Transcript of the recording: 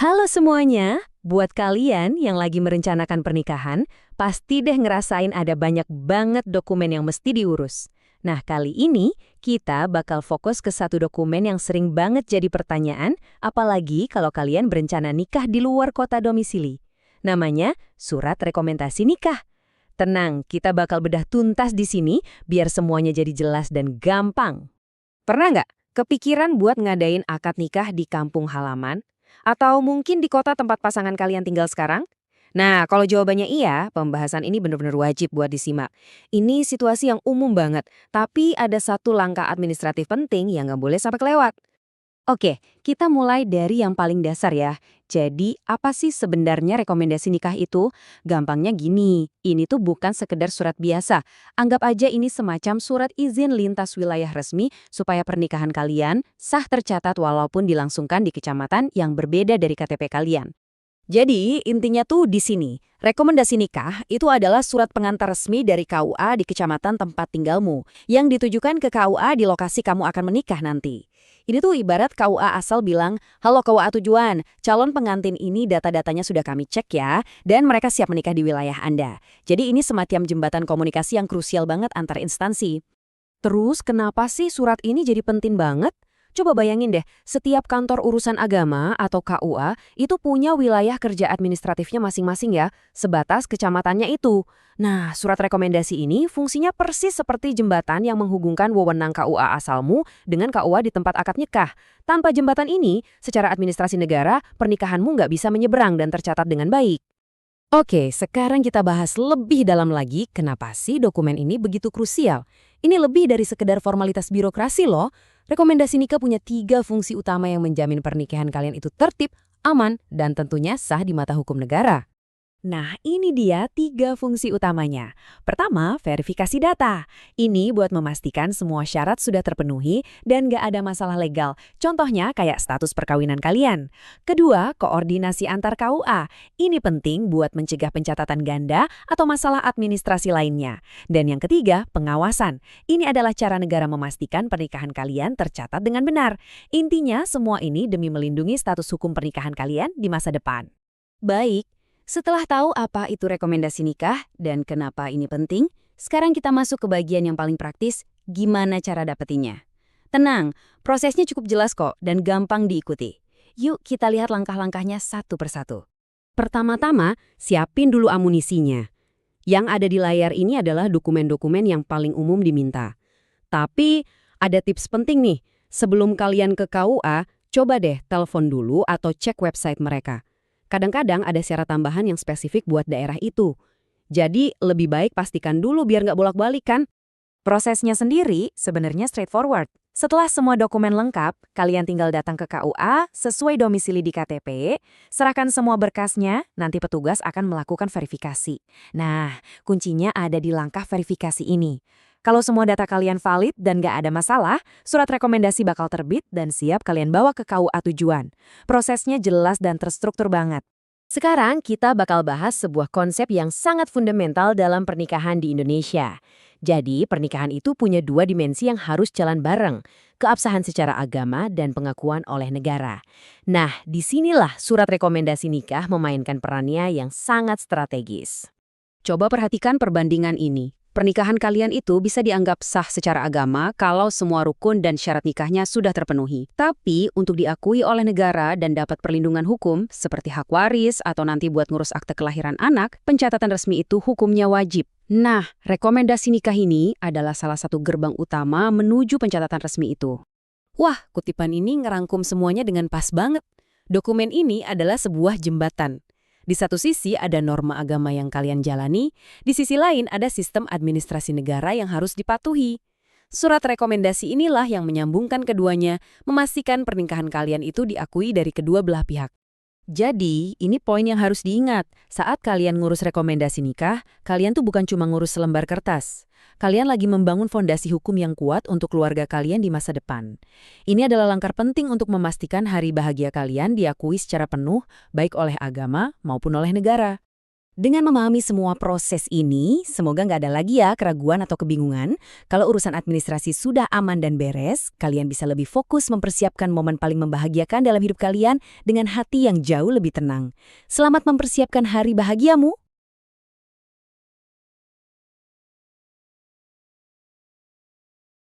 Halo semuanya, buat kalian yang lagi merencanakan pernikahan, pasti deh ngerasain ada banyak banget dokumen yang mesti diurus. Nah, kali ini kita bakal fokus ke satu dokumen yang sering banget jadi pertanyaan, apalagi kalau kalian berencana nikah di luar kota domisili. Namanya Surat Rekomendasi Nikah. Tenang, kita bakal bedah tuntas di sini biar semuanya jadi jelas dan gampang. Pernah nggak kepikiran buat ngadain akad nikah di kampung halaman? Atau mungkin di kota tempat pasangan kalian tinggal sekarang? Nah, kalau jawabannya iya, pembahasan ini benar-benar wajib buat disimak. Ini situasi yang umum banget, tapi ada satu langkah administratif penting yang nggak boleh sampai kelewat. Oke, kita mulai dari yang paling dasar ya. Jadi, apa sih sebenarnya rekomendasi nikah itu? Gampangnya gini, ini tuh bukan sekedar surat biasa. Anggap aja ini semacam surat izin lintas wilayah resmi supaya pernikahan kalian sah tercatat walaupun dilangsungkan di kecamatan yang berbeda dari KTP kalian. Jadi, intinya tuh di sini. Rekomendasi nikah itu adalah surat pengantar resmi dari KUA di kecamatan tempat tinggalmu yang ditujukan ke KUA di lokasi kamu akan menikah nanti. Ini tuh ibarat KUA asal bilang, "Halo KUA tujuan, calon pengantin ini data-datanya sudah kami cek ya, dan mereka siap menikah di wilayah Anda." Jadi ini semacam jembatan komunikasi yang krusial banget antar instansi. Terus kenapa sih surat ini jadi penting banget? Coba bayangin deh, setiap kantor urusan agama atau KUA itu punya wilayah kerja administratifnya masing-masing ya, sebatas kecamatannya itu. Nah, surat rekomendasi ini fungsinya persis seperti jembatan yang menghubungkan wewenang KUA asalmu dengan KUA di tempat akad nikah. Tanpa jembatan ini, secara administrasi negara, pernikahanmu nggak bisa menyeberang dan tercatat dengan baik. Oke, sekarang kita bahas lebih dalam lagi kenapa sih dokumen ini begitu krusial. Ini lebih dari sekedar formalitas birokrasi loh. Rekomendasi nikah punya 3 fungsi utama yang menjamin pernikahan kalian itu tertib, aman, dan tentunya sah di mata hukum negara. Nah, ini dia 3 fungsi utamanya. Pertama, verifikasi data. Ini buat memastikan semua syarat sudah terpenuhi dan nggak ada masalah legal. Contohnya kayak status perkawinan kalian. Kedua, koordinasi antar KUA. Ini penting buat mencegah pencatatan ganda atau masalah administrasi lainnya. Dan yang ketiga, pengawasan. Ini adalah cara negara memastikan pernikahan kalian tercatat dengan benar. Intinya, semua ini demi melindungi status hukum pernikahan kalian di masa depan. Baik. Setelah tahu apa itu rekomendasi nikah dan kenapa ini penting, sekarang kita masuk ke bagian yang paling praktis, gimana cara dapetinnya. Tenang, prosesnya cukup jelas kok dan gampang diikuti. Yuk kita lihat langkah-langkahnya satu persatu. Pertama-tama, siapin dulu amunisinya. Yang ada di layar ini adalah dokumen-dokumen yang paling umum diminta. Tapi ada tips penting nih, sebelum kalian ke KUA, coba deh telepon dulu atau cek website mereka. Kadang-kadang ada syarat tambahan yang spesifik buat daerah itu. Jadi lebih baik pastikan dulu biar nggak bolak-balik kan. Prosesnya sendiri sebenarnya straightforward. Setelah semua dokumen lengkap, kalian tinggal datang ke KUA sesuai domisili di KTP, serahkan semua berkasnya, nanti petugas akan melakukan verifikasi. Nah, kuncinya ada di langkah verifikasi ini. Kalau semua data kalian valid dan nggak ada masalah, surat rekomendasi bakal terbit dan siap kalian bawa ke KUA tujuan. Prosesnya jelas dan terstruktur banget. Sekarang kita bakal bahas sebuah konsep yang sangat fundamental dalam pernikahan di Indonesia. Jadi, pernikahan itu punya 2 dimensi yang harus jalan bareng, keabsahan secara agama dan pengakuan oleh negara. Nah, disinilah surat rekomendasi nikah memainkan perannya yang sangat strategis. Coba perhatikan perbandingan ini. Pernikahan kalian itu bisa dianggap sah secara agama kalau semua rukun dan syarat nikahnya sudah terpenuhi. Tapi untuk diakui oleh negara dan dapat perlindungan hukum, seperti hak waris atau nanti buat ngurus akte kelahiran anak, pencatatan resmi itu hukumnya wajib. Nah, rekomendasi nikah ini adalah salah satu gerbang utama menuju pencatatan resmi itu. Wah, kutipan ini ngerangkum semuanya dengan pas banget. Dokumen ini adalah sebuah jembatan. Di satu sisi ada norma agama yang kalian jalani, di sisi lain ada sistem administrasi negara yang harus dipatuhi. Surat rekomendasi inilah yang menyambungkan keduanya, memastikan pernikahan kalian itu diakui dari kedua belah pihak. Jadi, ini poin yang harus diingat. Saat kalian ngurus rekomendasi nikah, kalian tuh bukan cuma ngurus selembar kertas. Kalian lagi membangun fondasi hukum yang kuat untuk keluarga kalian di masa depan. Ini adalah langkah penting untuk memastikan hari bahagia kalian diakui secara penuh, baik oleh agama maupun oleh negara. Dengan memahami semua proses ini, semoga nggak ada lagi ya keraguan atau kebingungan. Kalau urusan administrasi sudah aman dan beres, kalian bisa lebih fokus mempersiapkan momen paling membahagiakan dalam hidup kalian dengan hati yang jauh lebih tenang. Selamat mempersiapkan hari bahagiamu!